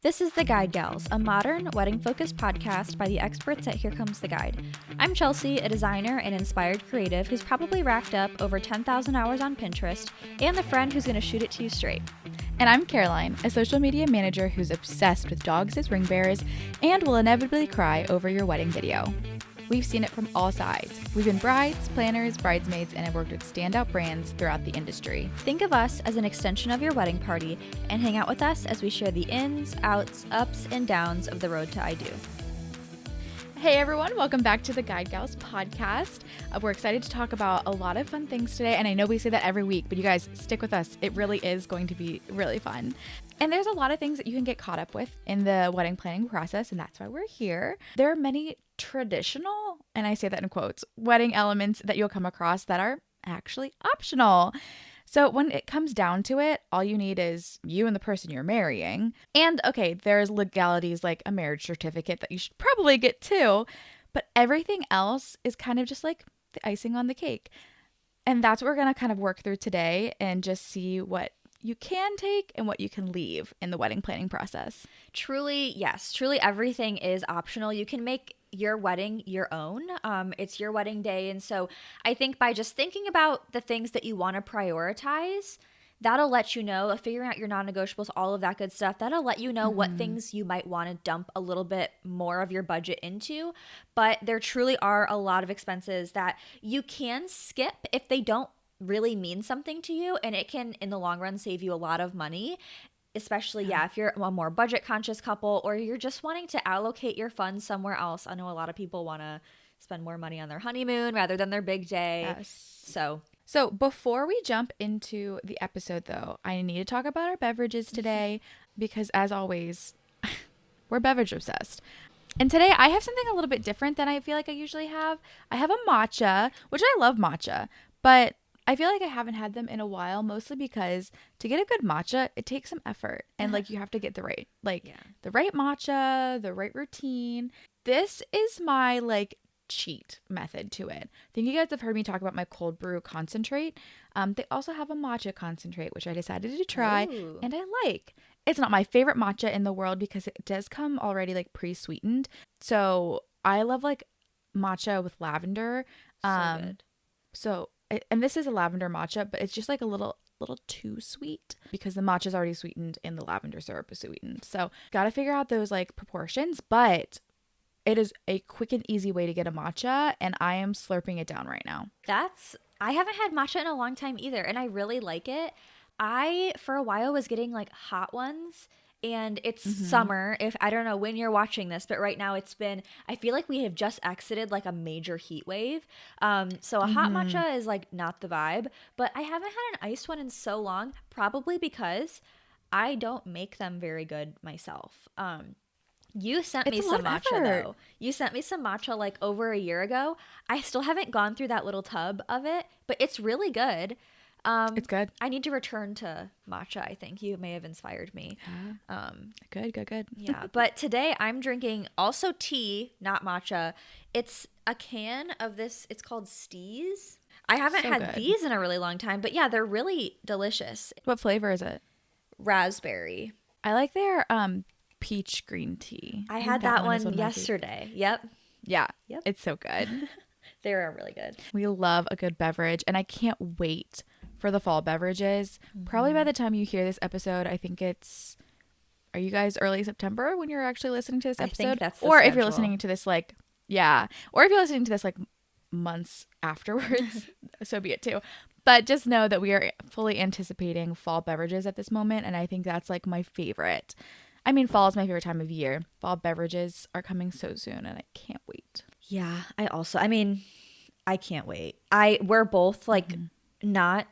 This is The Guide Gals, a modern, wedding-focused podcast by the experts at Here Comes the Guide. I'm Chelsea, a designer and inspired creative who's probably racked up over 10,000 hours on Pinterest, and the friend who's going to shoot it to you straight. And I'm Caroline, a social media manager who's obsessed with dogs as ring bearers and will inevitably cry over your wedding video. We've seen it from all sides. We've been brides, planners, bridesmaids, and have worked with standout brands throughout the industry. Think of us as an extension of your wedding party and hang out with us as we share the ins, outs, ups, and downs of the road to I Do. Hey everyone, welcome back to the Guide Gals podcast. We're excited to talk about a lot of fun things today, and I know we say that every week, but you guys stick with us. It really is going to be really fun. And there's a lot of things that you can get caught up with in the wedding planning process, and that's why we're here. There are many traditional, and I say that in quotes, wedding elements that you'll come across that are actually optional. So when it comes down to it, all you need is you and the person you're marrying. And okay, there's legalities like a marriage certificate that you should probably get too, but everything else is kind of just like the icing on the cake. And that's what we're going to kind of work through today and just see what you can take and what you can leave in the wedding planning process. Truly, yes. Truly everything is optional. You can make your wedding your own. It's your wedding day. And so I think by just thinking about the things that you want to prioritize, that'll let you know, figuring out your non-negotiables, all of that good stuff, that'll let you know what things you might want to dump a little bit more of your budget into. But there truly are a lot of expenses that you can skip if they don't really mean something to you, and it can in the long run save you a lot of money, especially if you're a more budget conscious couple or you're just wanting to allocate your funds somewhere else. I know a lot of people want to spend more money on their honeymoon rather than their big day. Yes. So before we jump into the episode though, I need to talk about our beverages today because as always, we're beverage obsessed. And today I have something a little bit different than I feel like I usually have. I have a matcha, which I love matcha, but I feel like I haven't had them in a while, mostly because to get a good matcha, it takes some effort. And like you have to get the right matcha, the right routine. This is my like cheat method to it. I think you guys have heard me talk about my cold brew concentrate. They also have a matcha concentrate, which I decided to try. Ooh. And I like. It's not my favorite matcha in the world because it does come already like pre-sweetened. So I love like matcha with lavender. So good. And this is a lavender matcha, but it's just like a little too sweet because the matcha is already sweetened and the lavender syrup is sweetened. So got to figure out those like proportions, but it is a quick and easy way to get a matcha, and I am slurping it down right now. I haven't had matcha in a long time either, and I really like it. I, for a while, was getting like hot ones, and it's summer. If I don't know when you're watching this, but right now I feel like we have just exited like a major heat wave. So a hot matcha is like not the vibe, but I haven't had an iced one in so long, probably because I don't make them very good myself. You sent me some matcha though. You sent me some matcha like over a year ago. I still haven't gone through that little tub of it, but it's really good. It's good. I need to return to matcha, I think. You may have inspired me. Good. Yeah, but today I'm drinking also tea, not matcha. It's a can of this. It's called Steez. I haven't had these in a really long time, but yeah, they're really delicious. What flavor is it? Raspberry. I like their peach green tea. I had that one yesterday. Yep. Yeah. Yep. It's so good. They are really good. We love a good beverage, and I can't wait for the fall beverages. Probably by the time you hear this episode, I think are you guys early September when you're actually listening to this episode? I think that's the or schedule. If you're listening to this or if you're listening to this like months afterwards, so be it too. But just know that we are fully anticipating fall beverages at this moment, and I think that's like my favorite. I mean, fall is my favorite time of year. Fall beverages are coming so soon, and I can't wait. Yeah, I can't wait. We're both like not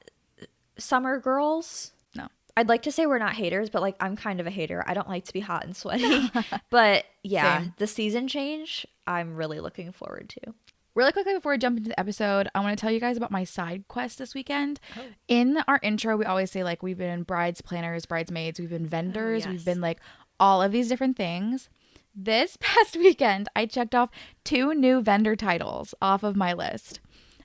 summer girls. No. I'd like to say we're not haters, but like I'm kind of a hater. I don't like to be hot and sweaty. But yeah, Same. The season change, I'm really looking forward to. Really quickly before we jump into the episode, I want to tell you guys about my side quest this weekend. In our intro, we always say like we've been brides, planners, bridesmaids, we've been vendors, yes. We've been like all of these different things. This past weekend, I checked off 2 new vendor titles off of my list.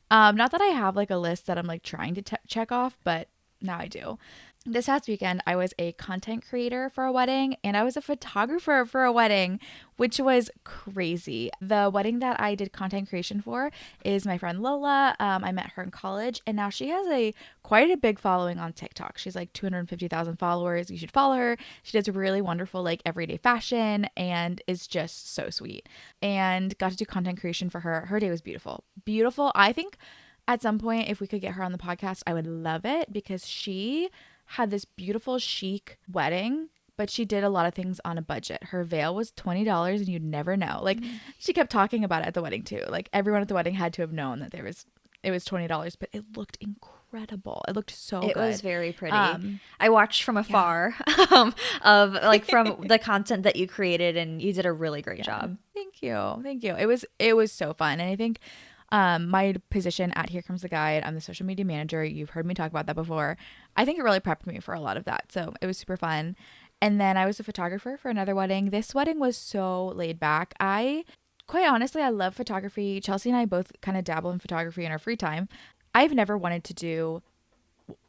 Not that I have like a list that I'm like trying to check off, but now I do. this past weekend, I was a content creator for a wedding and I was a photographer for a wedding, which was crazy. The wedding that I did content creation for is my friend Lola. I met her in college and now she has quite a big following on TikTok. She's like 250,000 followers. You should follow her. She does really wonderful like everyday fashion and is just so sweet. And got to do content creation for her. Her day was beautiful. Beautiful. I think at some point, if we could get her on the podcast, I would love it because she had this beautiful chic wedding, but she did a lot of things on a budget. Her veil was $20 and you'd never know. Like she kept talking about it at the wedding too. Like everyone at the wedding had to have known that it was $20, but it looked incredible. It looked so It good. was very pretty. I watched from Yeah. afar of like from the content that you created, and you did a really great job. Thank you. Thank you. It was so fun. And I think my position at Here Comes the Guide, I'm the social media manager. You've heard me talk about that before. I think it really prepped me for a lot of that. So it was super fun. And then I was a photographer for another wedding. This wedding was so laid back. Quite honestly, I love photography. Chelsea and I both kind of dabble in photography in our free time. I've never wanted to do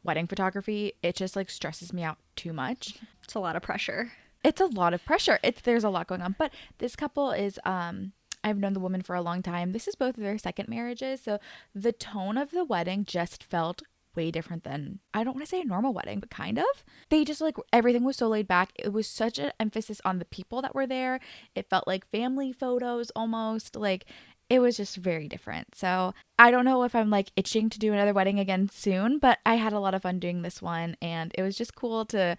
wedding photography. It just like stresses me out too much. It's a lot of pressure. It's a lot of pressure. There's a lot going on. But this couple is I've known the woman for a long time. This is both of their second marriages, so the tone of the wedding just felt way different than, I don't want to say a normal wedding, but kind of. They just like everything was so laid back. It was such an emphasis on the people that were there. It felt like family photos almost. Like it was just very different. So I don't know if I'm like itching to do another wedding again soon, but I had a lot of fun doing this one and it was just cool to,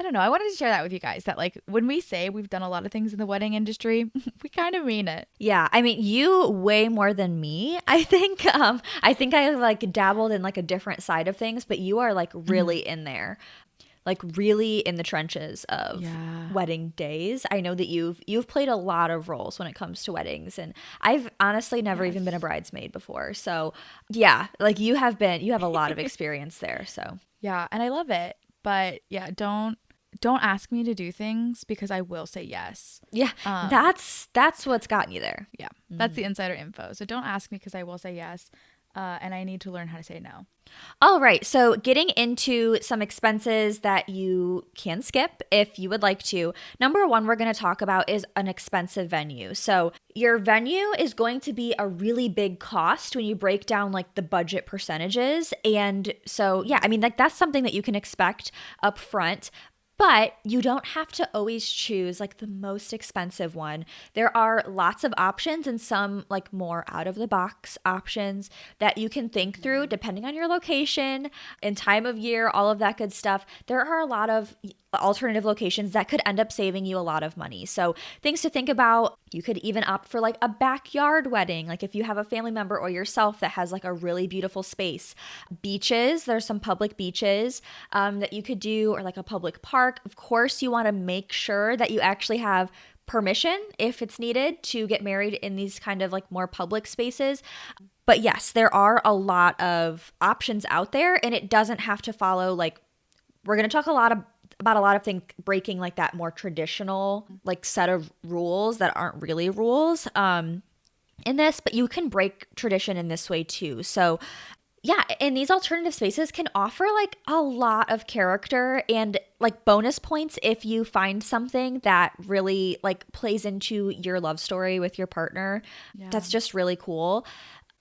I don't know. I wanted to share that with you guys that like when we say we've done a lot of things in the wedding industry, we kind of mean it. Yeah, I mean, you way more than me. I think I think I like dabbled in like a different side of things, but you are like really in there. Like really in the trenches of Yeah. wedding days. I know that you've played a lot of roles when it comes to weddings, and I've honestly never even been a Yes. bridesmaid before. So, yeah, like you have a lot of experience there. So, Yeah, and I love it. But yeah, don't ask me to do things because I will say yes. yeah, Um, that's what's gotten you there. yeah, that's the insider info. So don't ask me because I will say yes. And I need to learn how to say no. All right. So, getting into some expenses that you can skip if you would like to. Number one, we're going to talk about is an expensive venue. So, your venue is going to be a really big cost when you break down like the budget percentages. And so, yeah, I mean, like that's something that you can expect up front. But you don't have to always choose like the most expensive one. There are lots of options and some like more out of the box options that you can think through depending on your location and time of year, all of that good stuff. There are a lot of alternative locations that could end up saving you a lot of money. So, things to think about, you could even opt for like a backyard wedding, like if you have a family member or yourself that has like a really beautiful space. Beaches, there's some public beaches that you could do, or like a public park. Of course, you want to make sure that you actually have permission if it's needed to get married in these kind of like more public spaces. But yes, there are a lot of options out there, and it doesn't have to follow like we're going to talk about a lot of things breaking like that more traditional like set of rules that aren't really rules in this, but you can break tradition in this way too. So yeah, and these alternative spaces can offer like a lot of character and like bonus points if you find something that really like plays into your love story with your partner. Yeah. That's just really cool.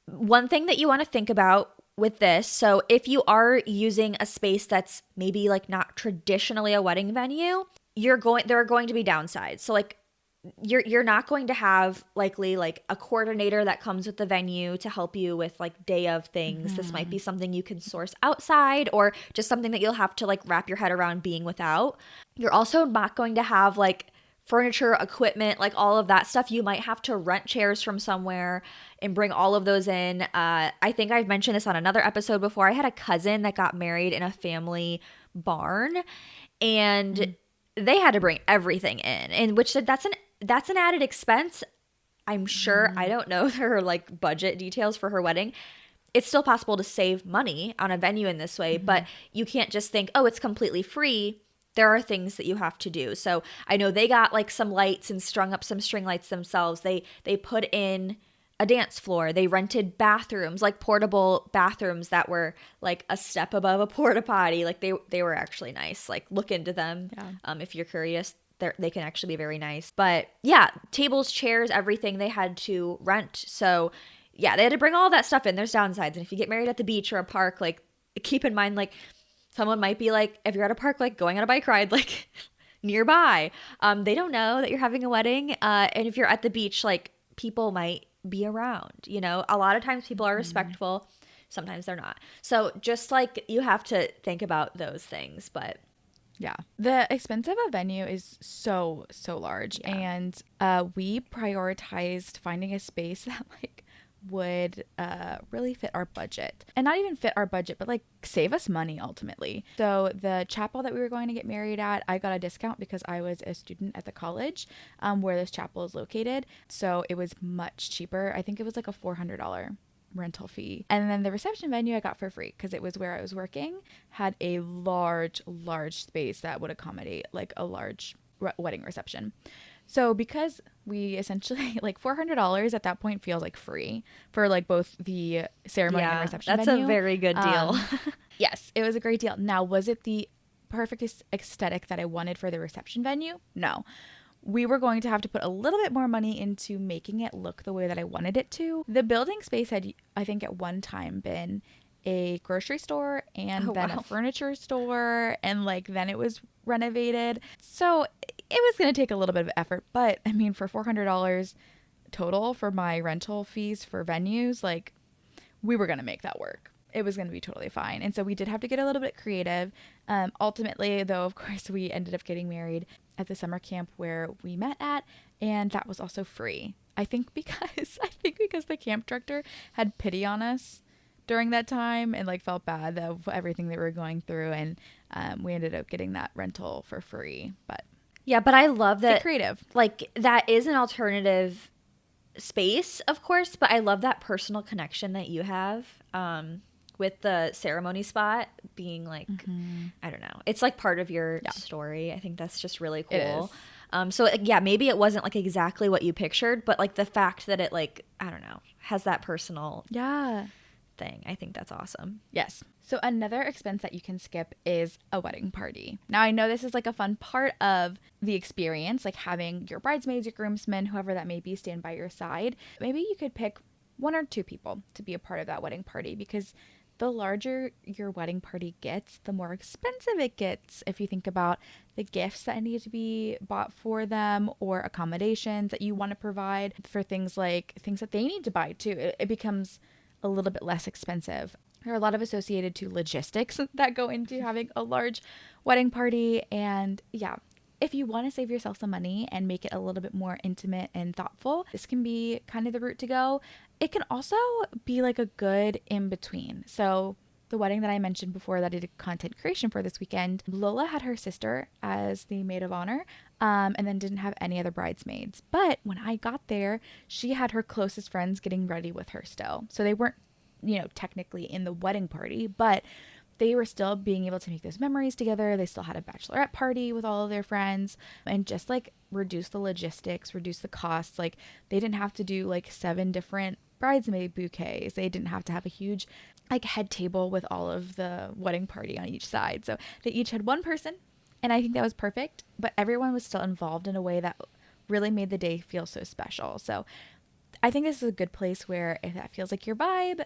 One thing that you want to think about with this, so if you are using a space that's maybe like not traditionally a wedding venue, there are going to be downsides. So like you're not going to have likely like a coordinator that comes with the venue to help you with like day of things. This might be something you can source outside or just something that you'll have to like wrap your head around being without. You're also not going to have like furniture, equipment, like all of that stuff. You might have to rent chairs from somewhere and bring all of those in. I think I've mentioned this on another episode before. I had a cousin that got married in a family barn, and they had to bring everything in, and which that's an added expense. I'm sure. I don't know her like budget details for her wedding. It's still possible to save money on a venue in this way, but you can't just think, oh, it's completely free. There are things that you have to do. So I know they got like some lights and strung up some string lights themselves. They put in a dance floor. They rented bathrooms, like portable bathrooms that were like a step above a porta potty. Like they were actually nice. Like look into them if you're curious. They can actually be very nice. But yeah, tables, chairs, everything they had to rent. So yeah, they had to bring all of that stuff in. There's downsides. And if you get married at the beach or a park, like keep in mind, like someone might be like, if you're at a park, like going on a bike ride, like nearby, they don't know that you're having a wedding. And if you're at the beach, like people might be around, you know, a lot of times people are respectful. Sometimes they're not. So just like you have to think about those things, but yeah. The expense of a venue is so large. Yeah. And we prioritized finding a space that like would really fit our budget. And not even fit our budget, but like save us money ultimately. So the chapel that we were going to get married at, I got a discount because I was a student at the college where this chapel is located. So it was much cheaper. I think it was like a $400 rental fee. And then the reception venue I got for free because it was where I was working, had a large space that would accommodate like a large wedding reception. So because we essentially like $400 at that point feels like free for like both the ceremony and reception that's venue. a very good deal. Yes, it was a great deal. Now, was it the perfect aesthetic that I wanted for the reception venue? No. We were going to have to put a little bit more money into making it look the way that I wanted it to. The building space had, I think, at one time been a grocery store and then a furniture store, and like then it was renovated. So it was going to take a little bit of effort, but I mean, for $400 total for my rental fees for venues, like we were going to make that work. It was going to be totally fine. And so we did have to get a little bit creative. Ultimately, though, of course, we ended up getting married at the summer camp where we met at, and that was also free. I think because the camp director had pity on us during that time and like felt bad of everything that we were going through, and we ended up getting that rental for free. But yeah, but I love that creative. Like that is an alternative space, of course, but I love that personal connection that you have with the ceremony spot being like, I don't know, it's like part of your story. I think that's just really cool. So yeah, maybe it wasn't like exactly what you pictured, but like the fact that it like, I don't know, has that personal thing. I think that's awesome. Yes. So another expense that you can skip is a wedding party. Now, I know this is like a fun part of the experience, like having your bridesmaids, your groomsmen, whoever that may be, stand by your side. Maybe you could pick 1 or 2 people to be a part of that wedding party, because the larger your wedding party gets, the more expensive it gets. If you think about the gifts that need to be bought for them or accommodations that you want to provide for things that they need to buy too, it becomes a little bit less expensive. There are a lot of associated to logistics that go into having a large wedding party. And yeah, if you want to save yourself some money and make it a little bit more intimate and thoughtful, this can be kind of the route to go. It can also be like a good in between. So the wedding that I mentioned before that I did content creation for this weekend, Lola had her sister as the maid of honor, and then didn't have any other bridesmaids. But when I got there, she had her closest friends getting ready with her still. So they weren't, technically in the wedding party, but they were still being able to make those memories together. They still had a bachelorette party with all of their friends, and just like reduce the logistics, reduce the costs. Like they didn't have to do like 7 different bridesmaid bouquets. They didn't have to have a huge like head table with all of the wedding party on each side. So they each had one person, and I think that was perfect, but everyone was still involved in a way that really made the day feel so special. So I think this is a good place where if that feels like your vibe,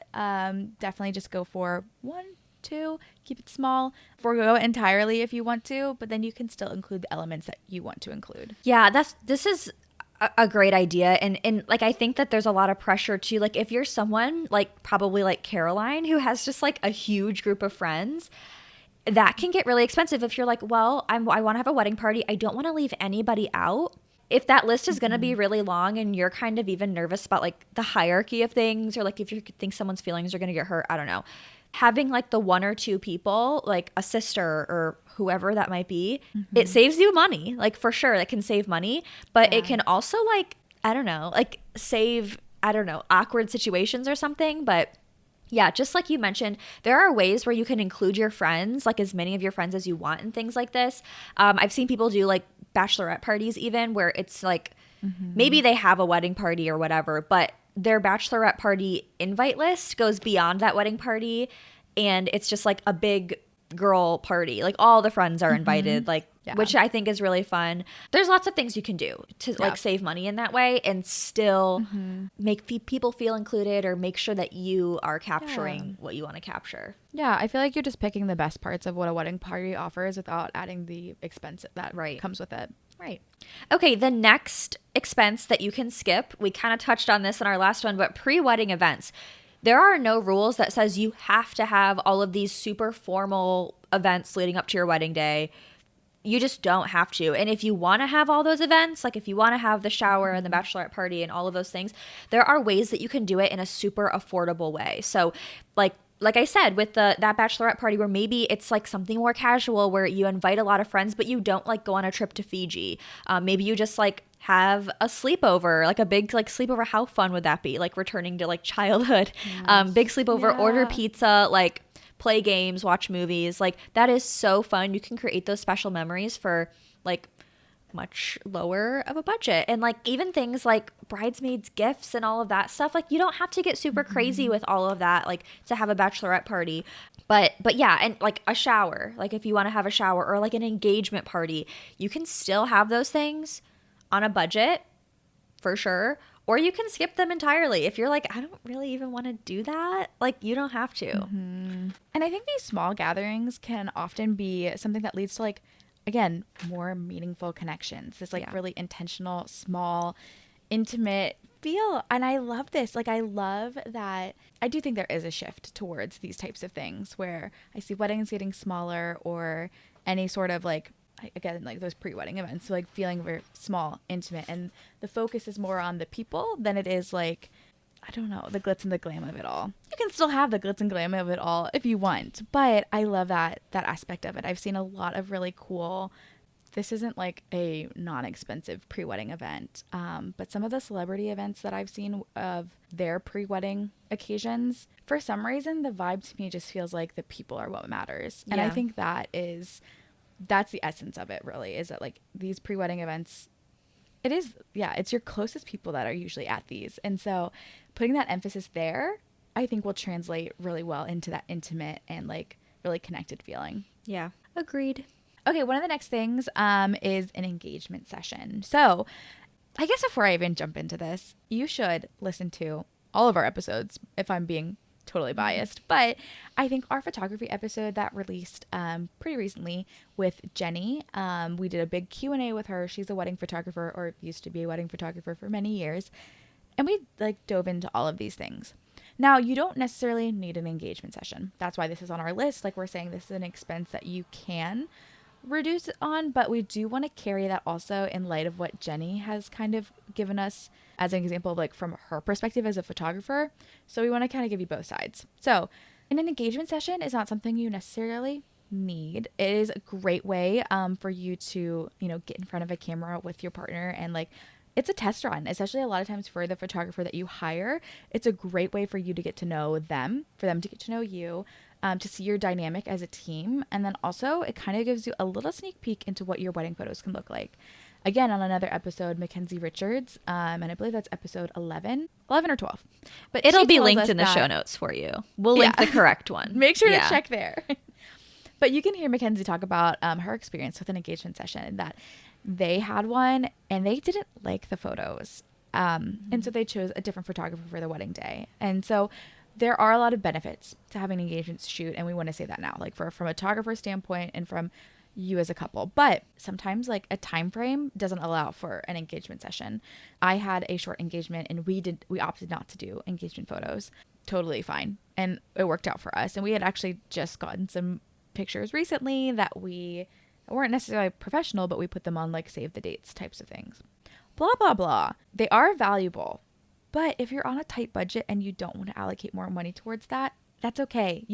definitely just go for 1, 2, keep it small, forego it entirely if you want to, but then you can still include the elements that you want to include. Yeah, this is a great idea. And like, I think that there's a lot of pressure too. Like if you're someone like probably like Caroline, who has just like a huge group of friends, that can get really expensive if you're like, well, I want to have a wedding party. I don't want to leave anybody out. If that list is going to be really long and you're kind of even nervous about like the hierarchy of things, or like if you think someone's feelings are going to get hurt, I don't know. Having like the 1 or 2 people, like a sister or whoever that might be, it saves you money. Like for sure, it can save money, but it can also like, I don't know, like save, I don't know, awkward situations or something. But yeah, just like you mentioned, there are ways where you can include your friends, like as many of your friends as you want and things like this. I've seen people do like bachelorette parties even, where it's like maybe they have a wedding party or whatever, but their bachelorette party invite list goes beyond that wedding party, and it's just like a big girl party. Like all the friends are invited, like Yeah. which I think is really fun. There's lots of things you can do to like save money in that way and still make people feel included or make sure that you are capturing what you want to capture. Yeah, I feel like you're just picking the best parts of what a wedding party offers without adding the expense that comes with it. Right. Okay, the next expense that you can skip, we kind of touched on this in our last one, but pre-wedding events. There are no rules that says you have to have all of these super formal events leading up to your wedding day. You just don't have to. And if you want to have all those events, like if you want to have the shower and the bachelorette party and all of those things, there are ways that you can do it in a super affordable way. So like I said, with that bachelorette party where maybe it's like something more casual where you invite a lot of friends, but you don't like go on a trip to Fiji. Maybe you just like have a sleepover, like a big like sleepover. How fun would that be? Like returning to like childhood. Big sleepover, order pizza, like play games, watch movies. Like that is so fun. You can create those special memories for like much lower of a budget. And like even things like bridesmaids gifts and all of that stuff, like you don't have to get super crazy with all of that like to have a bachorette party. But yeah, and like a shower, like if you want to have a shower or like an engagement party, you can still have those things on a budget for sure. Or you can skip them entirely. If you're like, I don't really even want to do that, like you don't have to. And I think these small gatherings can often be something that leads to like, again, more meaningful connections. This like really intentional, small, intimate feel. And I love this. Like, I love that. I do think there is a shift towards these types of things where I see weddings getting smaller or any sort of like, again, like those pre-wedding events, so like feeling very small, intimate, and the focus is more on the people than it is like, I don't know, the glitz and the glam of it all. You can still have the glitz and glam of it all if you want, but I love that aspect of it. I've seen a lot of really cool, this isn't like a non-expensive pre-wedding event, but some of the celebrity events that I've seen of their pre-wedding occasions, for some reason, the vibe to me just feels like the people are what matters. And I think that's the essence of it, really, is that like these pre-wedding events, it is, it's your closest people that are usually at these. And so putting that emphasis there, I think will translate really well into that intimate and like really connected feeling. Yeah. Agreed. Okay. One of the next things is an engagement session. So I guess before I even jump into this, you should listen to all of our episodes if I'm being totally biased, but I think our photography episode that released pretty recently with Jenny, we did a big Q&A with her. She's a wedding photographer, or used to be a wedding photographer for many years, and we like dove into all of these things. Now, you don't necessarily need an engagement session. That's why this is on our list. Like we're saying, this is an expense that you can reduce it on, but we do want to carry that also in light of what Jenny has kind of given us as an example of like from her perspective as a photographer. So we want to kind of give you both sides. So an engagement session is not something you necessarily need. It is a great way for you to, get in front of a camera with your partner and like, it's a test run, especially a lot of times for the photographer that you hire. It's a great way for you to get to know them, for them to get to know you, to see your dynamic as a team. And then also it kind of gives you a little sneak peek into what your wedding photos can look like. Again, on another episode, Mackenzie Richards, and I believe that's episode 11 or 12. But it'll be linked in the show notes for you. We'll link the correct one. Make sure to check there. But you can hear Mackenzie talk about her experience with an engagement session, that they had one and they didn't like the photos. And so they chose a different photographer for the wedding day. And so there are a lot of benefits to having an engagement shoot. And we want to say that now, like from a photographer standpoint and from you as a couple. But sometimes like a time frame doesn't allow for an engagement session. I had a short engagement and we opted not to do engagement photos. Totally fine. And it worked out for us. And we had actually just gotten some pictures recently that weren't necessarily professional, but we put them on like save the dates types of things. Blah, blah, blah. They are valuable. But if you're on a tight budget and you don't want to allocate more money towards that, that's okay.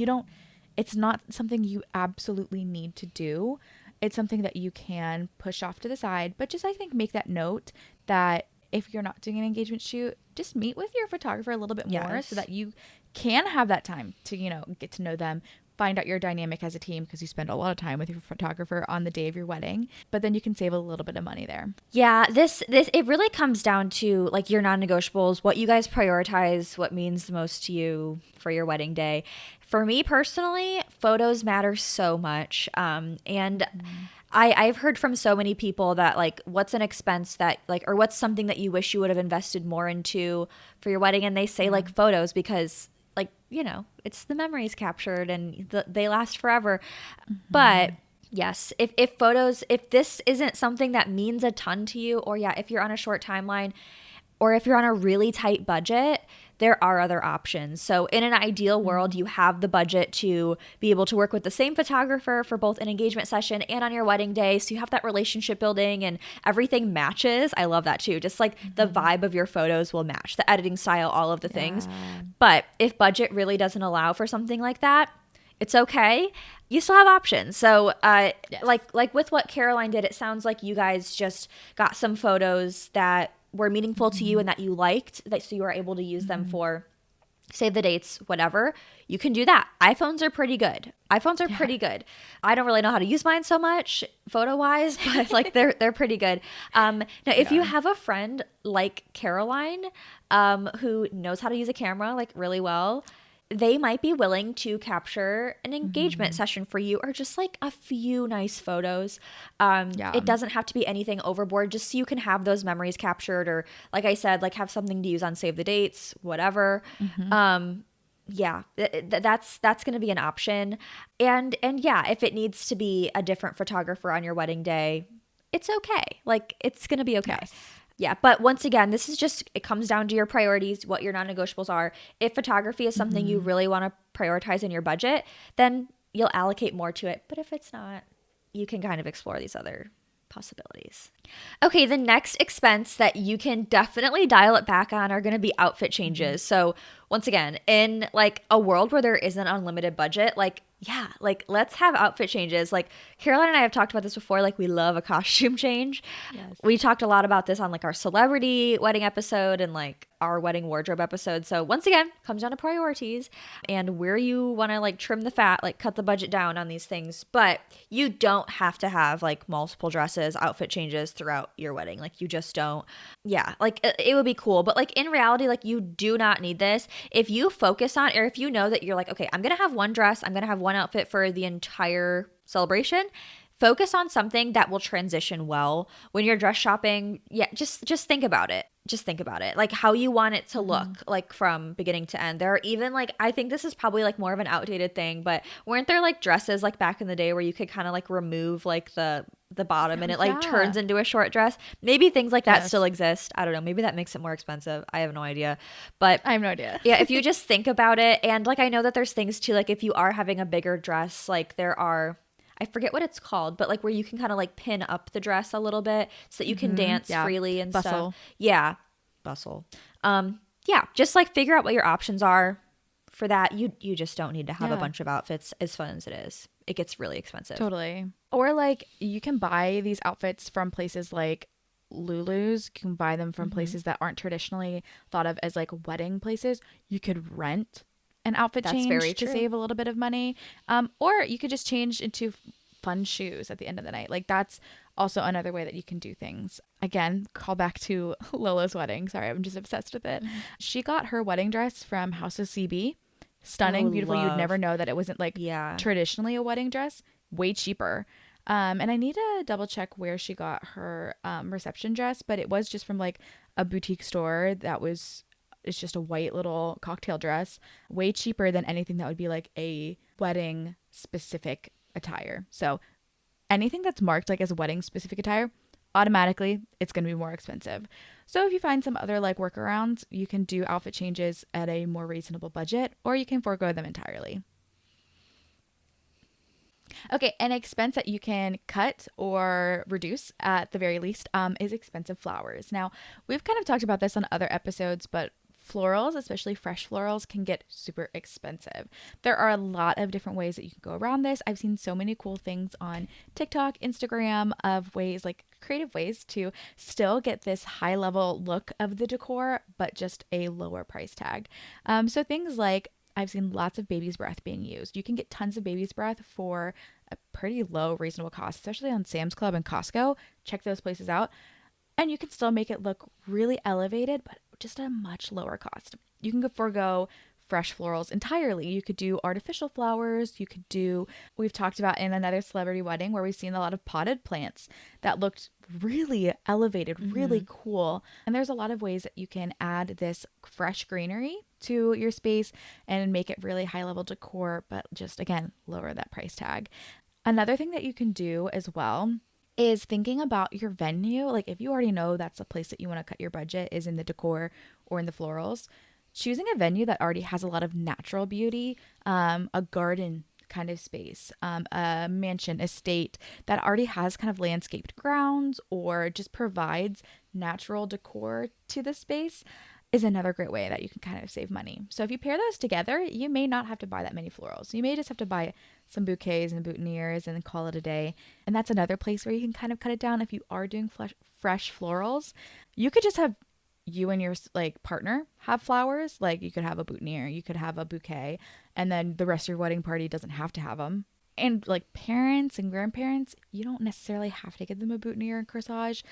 It's not something you absolutely need to do. It's something that you can push off to the side, but just, I think, make that note that if you're not doing an engagement shoot, just meet with your photographer a little bit more so that you can have that time to, get to know them, find out your dynamic as a team because you spend a lot of time with your photographer on the day of your wedding, but then you can save a little bit of money there. Yeah, this it really comes down to like your non-negotiables, what you guys prioritize, what means the most to you for your wedding day. For me personally, photos matter so much. And I've heard from so many people that like what's an expense that like or what's something that you wish you would have invested more into for your wedding, and they say like photos because like, you know, it's the memories captured and they last forever. But yes, if this isn't something that means a ton to you, or yeah, if you're on a short timeline, or if you're on a really tight budget, there are other options. So in an ideal world, you have the budget to be able to work with the same photographer for both an engagement session and on your wedding day. So you have that relationship building and everything matches. I love that too. Just like the vibe of your photos will match, the editing style, all of the things. But if budget really doesn't allow for something like that, it's okay. You still have options. So, like with what Caroline did, it sounds like you guys just got some photos that were meaningful to you and that you liked, that so you were able to use them for save the dates, whatever. You can do that. iPhones are pretty good. I don't really know how to use mine so much photo wise, but like they're pretty good. Now, if you have a friend like Caroline, who knows how to use a camera like really well, they might be willing to capture an engagement session for you, or just like a few nice photos. It doesn't have to be anything overboard, just so you can have those memories captured, or like I said, like have something to use on save the dates, whatever. Yeah, that's going to be an option. And yeah, if it needs to be a different photographer on your wedding day, it's okay. Like it's going to be okay. Yes. Yeah, but once again, this is just, it comes down to your priorities, what your non-negotiables are. If photography is something you really want to prioritize in your budget, then you'll allocate more to it. But if it's not, you can kind of explore these other possibilities. Okay, the next expense that you can definitely dial it back on are going to be outfit changes. So once again, in like a world where there isn't unlimited budget, like yeah, like let's have outfit changes. Like Caroline and I have talked about this before. Like we love a costume change. Yes. We talked a lot about this on like our celebrity wedding episode and like our wedding wardrobe episode. So once again, comes down to priorities and where you want to like trim the fat, like cut the budget down on these things. But you don't have to have like multiple dresses, outfit changes throughout your wedding. Like you just don't. Yeah, like it would be cool. But like in reality, like you do not need this. If you focus on, or if you know that you're like, okay, I'm going to have one dress, I'm going to have one outfit for the entire celebration, focus on something that will transition well when you're dress shopping. Yeah, just think about it. Just think about it, like how you want it to look, like from beginning to end. There are even like, I think this is probably like more of an outdated thing, but weren't there like dresses like back in the day where you could kind of like remove like the bottom and it like turns into a short dress? Maybe things like that still exist. I don't know. Maybe that makes it more expensive. I have no idea. But I have no idea. Yeah, if you just think about it, and like I know that there's things too, like if you are having a bigger dress, like there are, I forget what it's called, but like where you can kind of like pin up the dress a little bit so that you can dance freely and Bustle. stuff. Yeah. Bustle. Yeah, just like figure out what your options are for that. You just don't need to have a bunch of outfits, as fun as it is. It gets really expensive. Totally. Or like you can buy these outfits from places like Lulu's. You can buy them from places that aren't traditionally thought of as like wedding places. You could rent an outfit change to save a little bit of money. Or you could just change into fun shoes at the end of the night. Like that's also another way that you can do things. Again, call back to Lola's wedding. Sorry, I'm just obsessed with it. She got her wedding dress from House of CB. Stunning, beautiful. You'd never know that it wasn't like traditionally a wedding dress. Way cheaper. And I need to double check where she got her reception dress, but it was just from like a boutique store that was, it's just a white little cocktail dress. Way cheaper than anything that would be like a wedding specific attire. So anything that's marked like as wedding specific attire, automatically it's going to be more expensive. So if you find some other like workarounds, you can do outfit changes at a more reasonable budget, or you can forego them entirely. Okay, an expense that you can cut or reduce at the very least is expensive flowers. Now, we've kind of talked about this on other episodes, but florals, especially fresh florals, can get super expensive. There are a lot of different ways that you can go around this. I've seen so many cool things on TikTok, Instagram of ways, like creative ways to still get this high level look of the decor, but just a lower price tag. So things like I've seen lots of baby's breath being used. You can get tons of baby's breath for a pretty low, reasonable cost, especially on Sam's Club and Costco. Check those places out. And you can still make it look really elevated, but just at a much lower cost. You can forego fresh florals entirely. You could do artificial flowers. You could do, we've talked about in another celebrity wedding where we've seen a lot of potted plants that looked really elevated, really cool. And there's a lot of ways that you can add this fresh greenery to your space and make it really high level decor, but just again, lower that price tag. Another thing that you can do as well is thinking about your venue. Like if you already know that's a place that you want to cut your budget is in the decor or in the florals, choosing a venue that already has a lot of natural beauty, a garden kind of space, a mansion, estate that already has kind of landscaped grounds or just provides natural decor to the space is another great way that you can kind of save money. So if you pair those together, you may not have to buy that many florals. You may just have to buy some bouquets and boutonnieres and then call it a day. And that's another place where you can kind of cut it down. If you are doing fresh florals, you could just have you and your like partner have flowers. Like you could have a boutonniere, you could have a bouquet, and then the rest of your wedding party doesn't have to have them. And like parents and grandparents, you don't necessarily have to give them a boutonniere and corsage.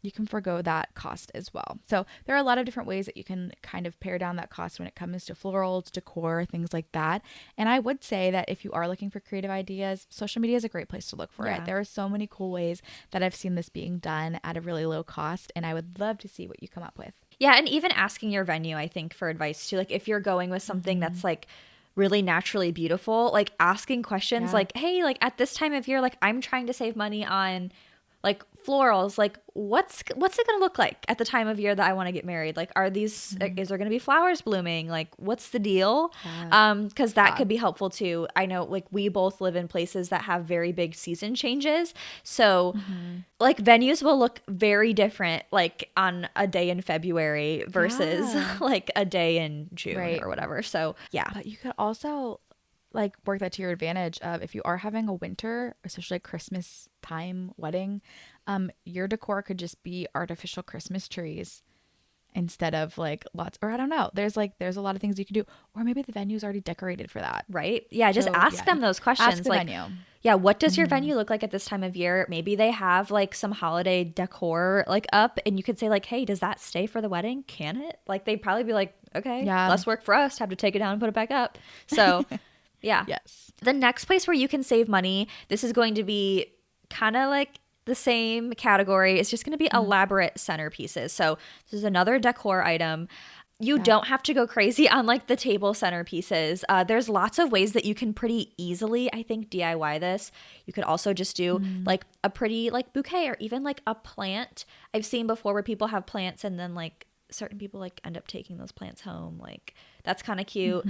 You can forego that cost as well. So there are a lot of different ways that you can kind of pare down that cost when it comes to florals, decor, things like that. And I would say that if you are looking for creative ideas, social media is a great place to look for it. There are so many cool ways that I've seen this being done at a really low cost, and I would love to see what you come up with. Yeah, and even asking your venue, I think, for advice too. Like if you're going with something that's like really naturally beautiful, like asking questions like, hey, like at this time of year, like I'm trying to save money on like florals, like what's it gonna look like at the time of year that I want to get married? Like are these is there gonna be flowers blooming? Like what's the deal? Because that could be helpful too. I know like we both live in places that have very big season changes, so like venues will look very different like on a day in February versus like a day in June or whatever. So yeah, but you could also like work that to your advantage of if you are having a winter, especially a Christmas time wedding, your decor could just be artificial Christmas trees instead of like lots, or I don't know. There's a lot of things you could do, or maybe the venue's already decorated for that. Right. Yeah. Just ask them those questions. Ask the like, venue. Yeah, what does your venue look like at this time of year? Maybe they have like some holiday decor like up and you could say like, hey, does that stay for the wedding? Can it? Like they'd probably be like, okay, less work for us, have to take it down and put it back up. So yeah. Yes. The next place where you can save money, this is going to be kind of like the same category. It's just going to be elaborate centerpieces. So this is another decor item. You don't have to go crazy on like the table centerpieces. There's lots of ways that you can pretty easily, I think, DIY this. You could also just do like a pretty like bouquet or even like a plant. I've seen before where people have plants and then like certain people like end up taking those plants home. Like that's kind of cute.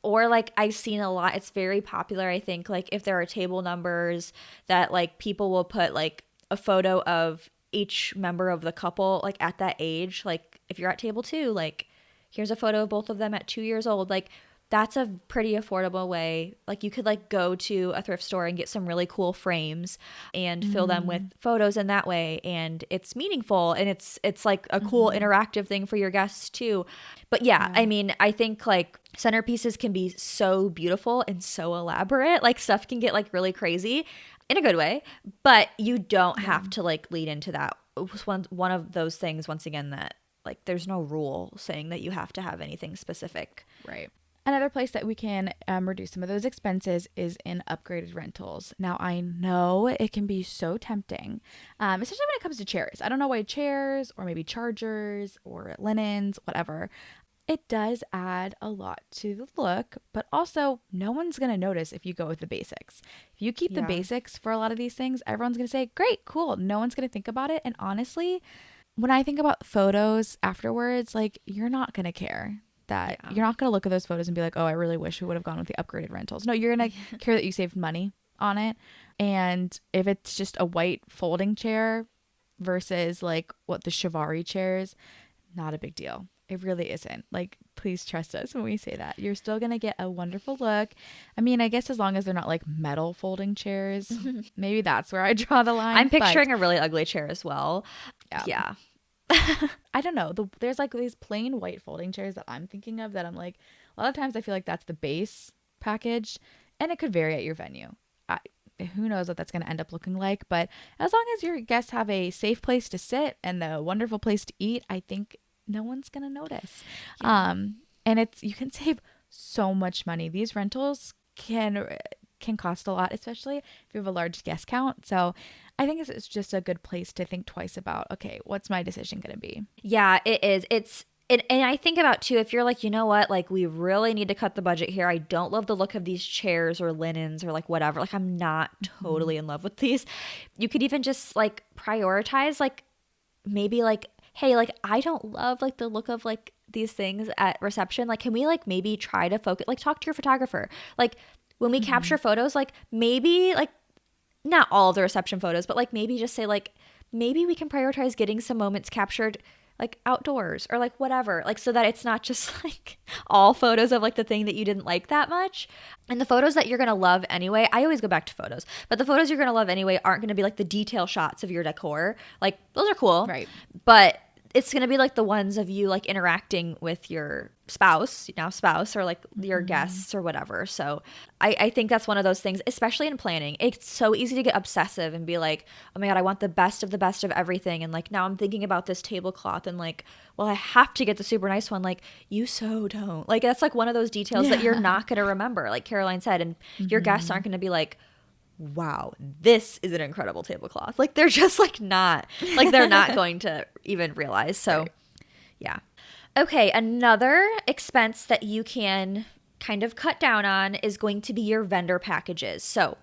Or like I've seen a lot, it's very popular, I think, like if there are table numbers that like people will put like a photo of each member of the couple like at that age. Like if you're at table 2, like here's a photo of both of them at 2 years old. Like that's a pretty affordable way. Like you could like go to a thrift store and get some really cool frames and fill them with photos in that way. And it's meaningful and it's like a cool interactive thing for your guests too. But yeah, I mean, I think like centerpieces can be so beautiful and so elaborate. Like stuff can get like really crazy in a good way, but you don't have to like lead into that. One of those things, once again, that like there's no rule saying that you have to have anything specific. Right. Another place that we can reduce some of those expenses is in upgraded rentals. Now, I know it can be so tempting, especially when it comes to chairs. I don't know why chairs or maybe chargers or linens, whatever. It does add a lot to the look, but also no one's going to notice if you go with the basics. If you keep the basics for a lot of these things, everyone's going to say, great, cool. No one's going to think about it. And honestly, when I think about photos afterwards, like you're not going to care. That you're not going to look at those photos and be like, oh, I really wish we would have gone with the upgraded rentals. No, you're going to care that you saved money on it. And if it's just a white folding chair versus like what the Chiavari chairs, not a big deal. It really isn't. Like, please trust us when we say that. You're still going to get a wonderful look. I mean, I guess as long as they're not like metal folding chairs, maybe that's where I draw the line. I'm picturing a really ugly chair as well. Yeah. I don't know. There's like these plain white folding chairs that I'm thinking of that I'm like, A lot of times I feel like that's the base package, and it could vary at your venue. I, who knows what that's going to end up looking like, but as long as your guests have a safe place to sit and a wonderful place to eat, I think no one's going to notice. Yeah. And it's you can save so much money. These rentals can cost a lot, especially if you have a large guest count. So I think it's just a good place to think twice about, okay, what's my decision going to be? Yeah, it is. And I think about too, if you're like, you know what, like we really need to cut the budget here. I don't love the look of these chairs or linens or like whatever. Like I'm not Mm-hmm. totally in love with these. You could even just like prioritize, like maybe like, hey, like I don't love like the look of like these things at reception. Like, can we like maybe try to focus, like talk to your photographer? Like when we Mm-hmm. capture photos, like maybe like not all of the reception photos, but like maybe just say like maybe we can prioritize getting some moments captured like outdoors or like whatever, like so that it's not just like all photos of like the thing that you didn't like that much. And the photos that you're gonna love anyway, I always go back to photos, but the photos you're gonna love anyway aren't gonna be like the detail shots of your decor. Like those are cool, Right. but it's going to be like the ones of you like interacting with your spouse or like your Mm-hmm. guests or whatever. So I think that's one of those things, especially in planning. It's so easy to get obsessive and be like, oh my God, I want the best of everything. And like now I'm thinking about this tablecloth and like, well, I have to get the super nice one. Like, you so don't. Like, that's like one of those details that you're Yeah. not going to remember, like Caroline said. And your guests Mm-hmm. aren't going to be like, wow, this is an incredible tablecloth. Like they're just like they're not going to even realize. So, Right. yeah. Okay, another expense that you can kind of cut down on is going to be your vendor packages. So,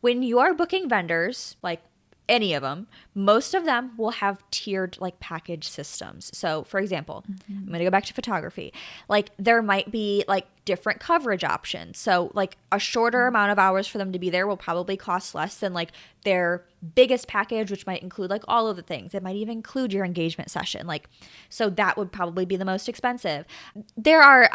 when you are booking vendors, like any of them, most of them will have tiered like package systems. So, for example, I'm Mm-hmm. going to go back to photography. Like there might be like different coverage options. So, like a shorter amount of hours for them to be there will probably cost less than like their biggest package, which might include like all of the things. It might even include your engagement session. Like, so that would probably be the most expensive. There's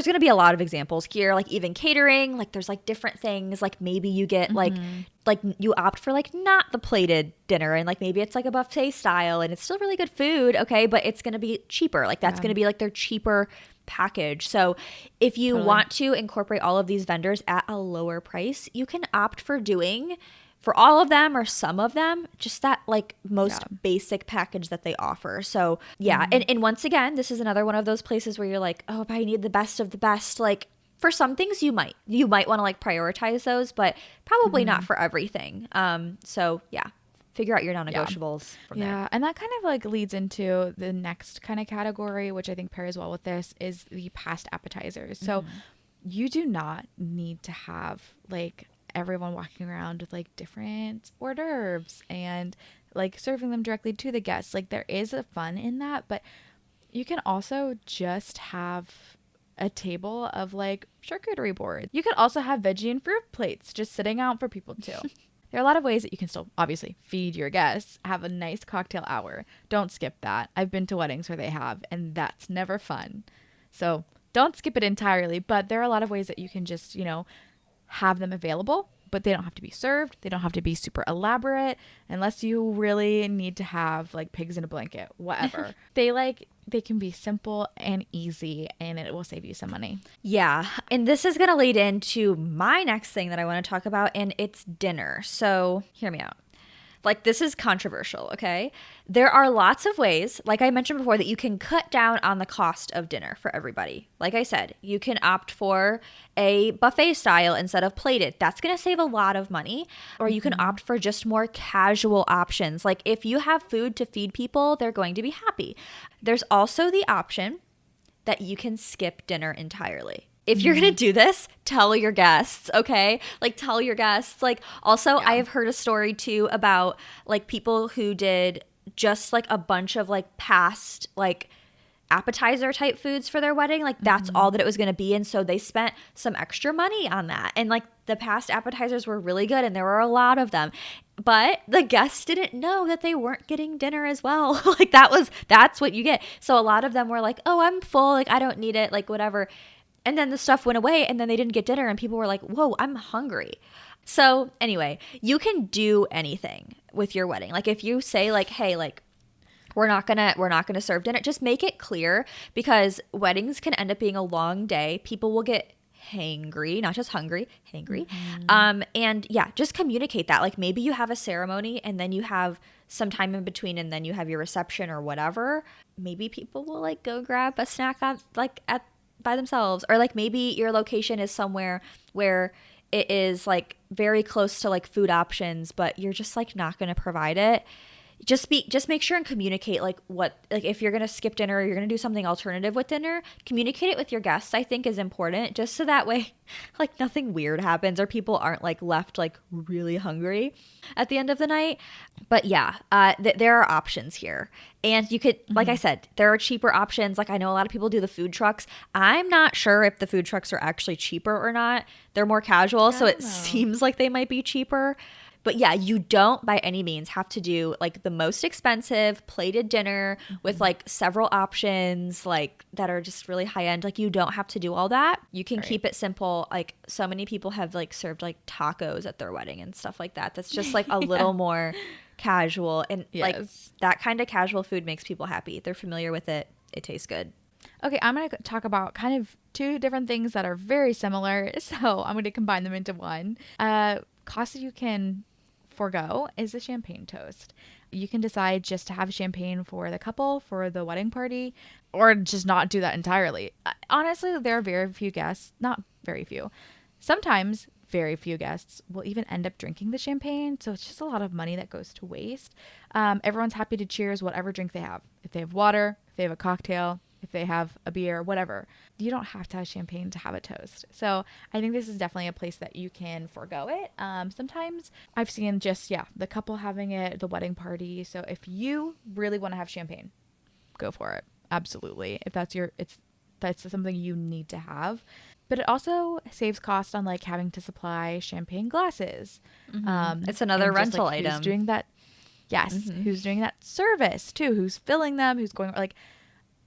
going to be a lot of examples here, like even catering, like there's like different things. Like maybe you get Mm-hmm. like you opt for like not the plated dinner and like maybe it's like a buffet style and it's still really good food, okay, but it's going to be cheaper. Like that's Yeah. going to be like their cheaper package. So if you Totally. want to incorporate all of these vendors at a lower price, you can opt for doing for all of them or some of them just that like Yeah. most basic package that they offer. So yeah, Mm-hmm. and once again, this is another one of those places where you're like, oh, but I need the best of the best. Like for some things you might want to like prioritize those, but probably not Mm-hmm. for everything. So yeah, figure out your Yeah. non-negotiables from there. Yeah, and that kind of like leads into the next kind of category, which I think pairs well with this, is the past appetizers. So you do not need to have like everyone walking around with like different hors d'oeuvres and like serving them directly to the guests. Like there is a fun in that, but you can also just have a table of like charcuterie boards. You could also have veggie and fruit plates just sitting out for people too. There are a lot of ways that you can still obviously feed your guests, have a nice cocktail hour. Don't skip that. I've been to weddings where they have, and that's never fun. So don't skip it entirely, but there are a lot of ways that you can just, have them available, but they don't have to be served. They don't have to be super elaborate unless you really need to have like pigs in a blanket, whatever. They can be simple and easy and it will save you some money. Yeah. And this is going to lead into my next thing that I want to talk about, and it's dinner. So hear me out. Like, this is controversial, okay? There are lots of ways, like I mentioned before, that you can cut down on the cost of dinner for everybody. Like I said, you can opt for a buffet style instead of plated. That's going to save a lot of money. Or you can Mm-hmm. opt for just more casual options. Like, if you have food to feed people, they're going to be happy. There's also the option that you can skip dinner entirely. If you're going to Mm-hmm. do this, tell your guests, okay? Like tell your guests. Like also I Yeah. have heard a story too about like people who did just like a bunch of like past like appetizer type foods for their wedding. Like that's Mm-hmm. all that it was going to be, and so they spent some extra money on that. And like the past appetizers were really good and there were a lot of them. But the guests didn't know that they weren't getting dinner as well. Like that's what you get. So a lot of them were like, "Oh, I'm full. Like I don't need it. Like whatever." And then the stuff went away and then they didn't get dinner and people were like, "Whoa, I'm hungry." So, anyway, you can do anything with your wedding. Like if you say like, "Hey, like we're not gonna serve dinner. Just make it clear, because weddings can end up being a long day. People will get hangry, not just hungry, hangry. And yeah, just communicate that. Like maybe you have a ceremony and then you have some time in between and then you have your reception or whatever. Maybe people will like go grab a snack on like at by themselves, or like maybe your location is somewhere where it is like very close to like food options, but you're just like not going to provide it. Just make sure and communicate like what, like if you're going to skip dinner or you're going to do something alternative with dinner, communicate it with your guests. I think is important, just so that way like nothing weird happens or people aren't like left like really hungry at the end of the night. But yeah, there are options here, and you could, like I said, there are cheaper options. Like I know a lot of people do the food trucks. I'm not sure if the food trucks are actually cheaper or not. They're more casual, Yeah, so I it don't know. seems like they might be cheaper. But yeah, you don't by any means have to do like the most expensive plated dinner with like several options like that are just really high end. Like you don't have to do all that. You can Right. keep it simple. Like so many people have like served like tacos at their wedding and stuff like that. That's just like a Yeah. little more casual, and like Yes. that kind of casual food makes people happy. They're familiar with it. It tastes good. Okay, I'm going to talk about kind of two different things that are very similar. So I'm going to combine them into one. Cost that you can forgo is the champagne toast. You can decide just to have champagne for the couple for the wedding party, or just not do that entirely. Honestly, there are very few guests, not very few. Sometimes very few guests will even end up drinking the champagne, so it's just a lot of money that goes to waste. Everyone's happy to cheers whatever drink they have. If they have water, if they have a cocktail, if they have a beer, whatever. You don't have to have champagne to have a toast. So I think this is definitely a place that you can forego it. Sometimes I've seen just, yeah, the couple having it at the wedding party. So if you really want to have champagne, go for it. Absolutely. If that's something you need to have. But it also saves cost on like having to supply champagne glasses. It's another And just rental like who's item. doing that. Yes, who's doing that service too? Who's filling them? Who's going like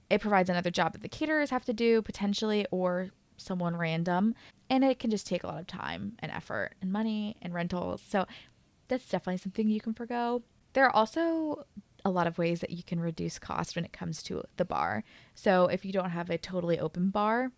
it provides another job that the caterers have to do potentially, or someone random, and it can just take a lot of time and effort and money and rentals. So that's definitely something you can forgo. There are also a lot of ways that you can reduce cost when it comes to the bar. So if you don't have a totally open bar,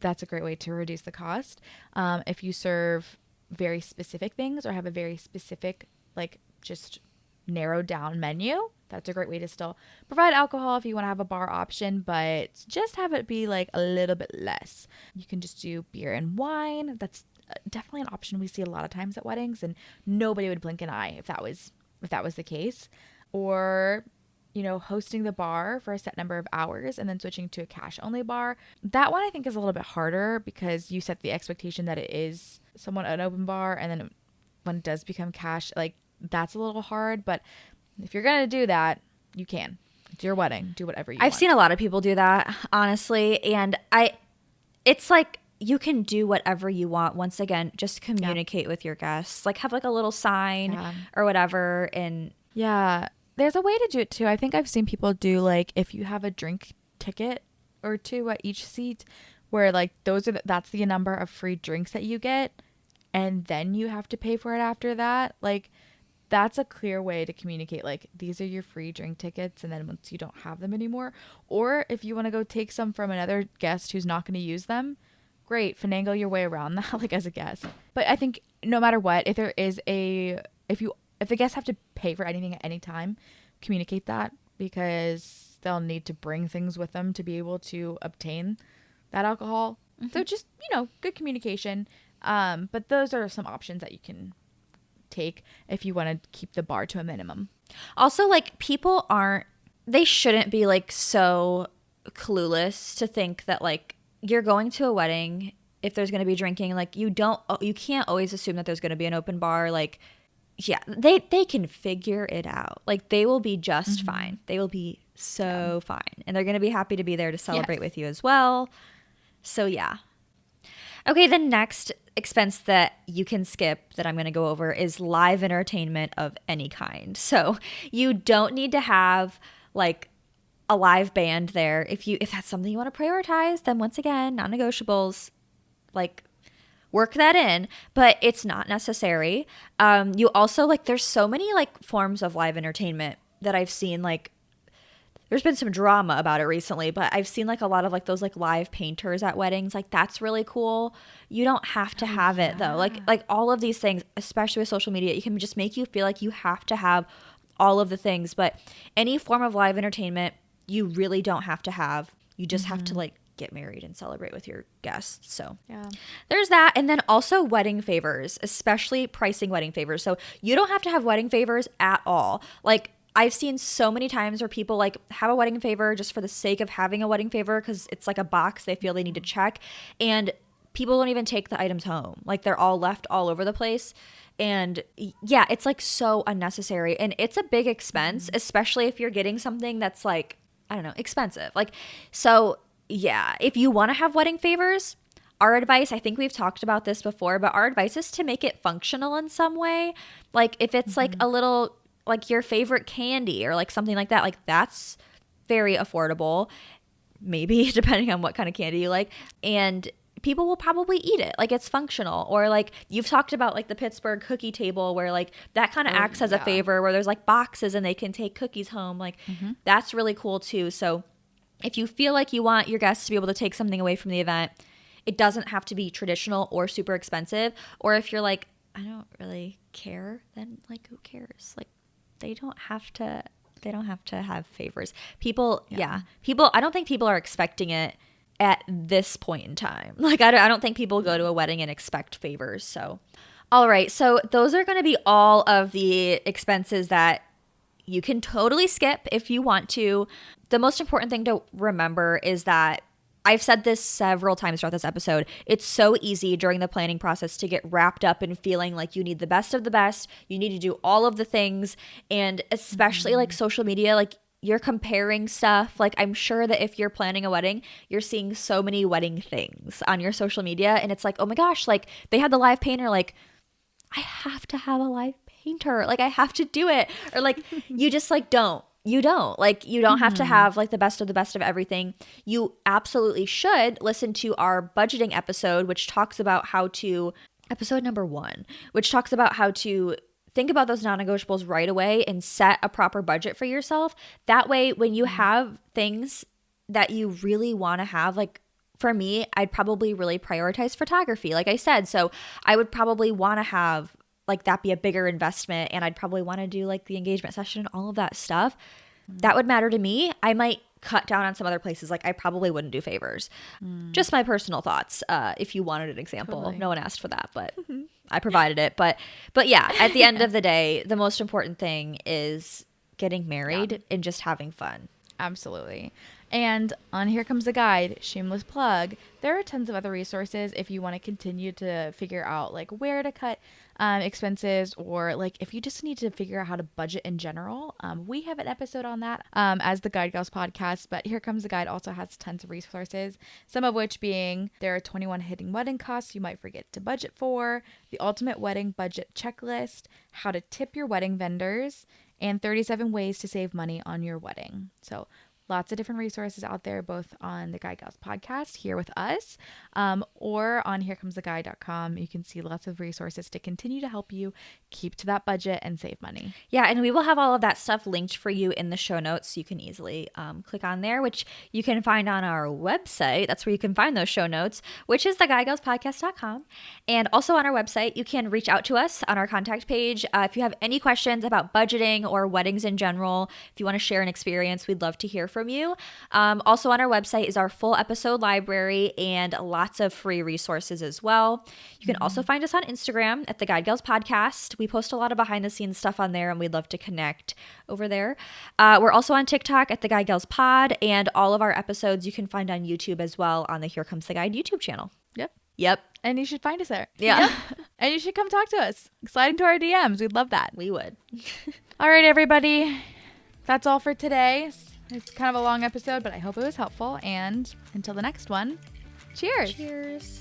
that's a great way to reduce the cost. If you serve very specific things or have a very specific, like just narrowed down menu, that's a great way to still provide alcohol if you want to have a bar option, but just have it be like a little bit less. You can just do beer and wine. That's definitely an option we see a lot of times at weddings, and nobody would blink an eye if that was the case. Or hosting the bar for a set number of hours and then switching to a cash only bar. That one I think is a little bit harder because you set the expectation that it is somewhat an open bar, and then when it does become cash, like that's a little hard. But if you're going to do that, you can. It's your wedding. Do whatever you I've want. seen a lot of people do that, honestly, and it's like you can do whatever you want. Once again, just Yeah. communicate with your guests. Like have like a little sign Yeah. or whatever, and Yeah. There's a way to do it too. I think I've seen people do like if you have a drink ticket or two at each seat, where like that's the number of free drinks that you get, and then you have to pay for it after that. Like that's a clear way to communicate like these are your free drink tickets, and then once you don't have them anymore, or if you want to go take some from another guest who's not going to use them, great, finagle your way around that like as a guest. But I think no matter what, if the guests have to pay for anything at any time, communicate that, because they'll need to bring things with them to be able to obtain that alcohol. So just, good communication. But those are some options that you can take if you want to keep the bar to a minimum. also like they shouldn't be like so clueless to think that like you're going to a wedding. If there's going to be drinking, like you can't always assume that there's going to be an open bar. Like yeah, they can figure it out. Like they will be just fine. They will be so fine, and they're going to be happy to be there to celebrate Yes. with you as well. So yeah. Okay, the next expense that you can skip that I'm going to go over is live entertainment of any kind. So you don't need to have like a live band there. If that's something you want to prioritize, then once again, non-negotiables, like work that in, but it's not necessary. You also like there's so many like forms of live entertainment that I've seen, like there's been some drama about it recently, but I've seen like a lot of like those like live painters at weddings. Like that's really cool. You don't have to have it though. Like all of these things, especially with social media, it can just make you feel like you have to have all of the things. But any form of live entertainment, you really don't have to have. You just have to like get married and celebrate with your guests. So there's that. And then also wedding favors, especially pricing wedding favors. So you don't have to have wedding favors at all. Like I've seen so many times where people like have a wedding favor just for the sake of having a wedding favor because it's like a box they feel they need to check, and people don't even take the items home. Like they're all left all over the place. And yeah, it's like so unnecessary, and it's a big expense, especially if you're getting something that's like, I don't know, expensive. Like, so yeah, if you want to have wedding favors, our advice, I think we've talked about this before, but our advice is to make it functional in some way. Like if it's like a little, like your favorite candy or like something like that, like that's very affordable, maybe depending on what kind of candy you like. And people will probably eat it. Like it's functional. Or like you've talked about like the Pittsburgh cookie table where like that kind of acts as a favor where there's like boxes and they can take cookies home. Like that's really cool too. So if you feel like you want your guests to be able to take something away from the event, it doesn't have to be traditional or super expensive. Or if you're like, I don't really care, then like who cares? Like they don't have to have favors. People, people, I don't think people are expecting it at this point in time. Like I don't think people go to a wedding and expect favors. So, all right. So those are going to be all of the expenses that you can totally skip if you want to. The most important thing to remember is that I've said this several times throughout this episode. It's so easy during the planning process to get wrapped up in feeling like you need the best of the best. You need to do all of the things. And especially like social media, like you're comparing stuff. Like I'm sure that if you're planning a wedding, you're seeing so many wedding things on your social media. And it's like, oh my gosh, like they had the live painter, like I have to have a live painter. Like I have to do it. Or like you just like don't. You don't. Like you don't have to have like the best of everything. You absolutely should listen to our budgeting episode, which talks about how to, episode number 1, which talks about how to think about those non-negotiables right away and set a proper budget for yourself. That way, when you have things that you really want to have, like for me, I'd probably really prioritize photography, like I said. So I would probably want to have like that be a bigger investment, and I'd probably want to do like the engagement session and all of that stuff. That would matter to me. I might cut down on some other places. Like I probably wouldn't do favors. Just my personal thoughts. If you wanted an example, Totally. no one asked for that, but I provided it. But yeah, at the end of the day, the most important thing is getting married and just having fun. Absolutely. And on Here Comes the Guide, shameless plug, there are tons of other resources if you want to continue to figure out like where to cut expenses, or like if you just need to figure out how to budget in general. We have an episode on that as the Guide Gals podcast, but Here Comes the Guide also has tons of resources, some of which being there are 21 hidden wedding costs you might forget to budget for, the ultimate wedding budget checklist, how to tip your wedding vendors, and 37 ways to save money on your wedding. So lots of different resources out there, both on the Guide Gals podcast here with us, or on herecometheguide.com. You can see lots of resources to continue to help you keep to that budget and save money. Yeah, and we will have all of that stuff linked for you in the show notes. So you can easily click on there, which you can find on our website. That's where you can find those show notes, which is theguidegalspodcast.com. And also on our website, you can reach out to us on our contact page. If you have any questions about budgeting or weddings in general, if you want to share an experience, we'd love to hear from you. Also on our website is our full episode library and lots of free resources as well. You can also find us on Instagram at the Guide Gals Podcast. We post a lot of behind the scenes stuff on there, and we'd love to connect over there. We're also on TikTok at the Guide Gals Pod, and all of our episodes you can find on YouTube as well on the Here Comes the Guide YouTube channel. Yep. And you should find us there. Yeah. And you should come talk to us. Slide into our DMs. We'd love that. We would. All right, everybody. That's all for today. It's kind of a long episode, but I hope it was helpful. And until the next one, cheers. Cheers.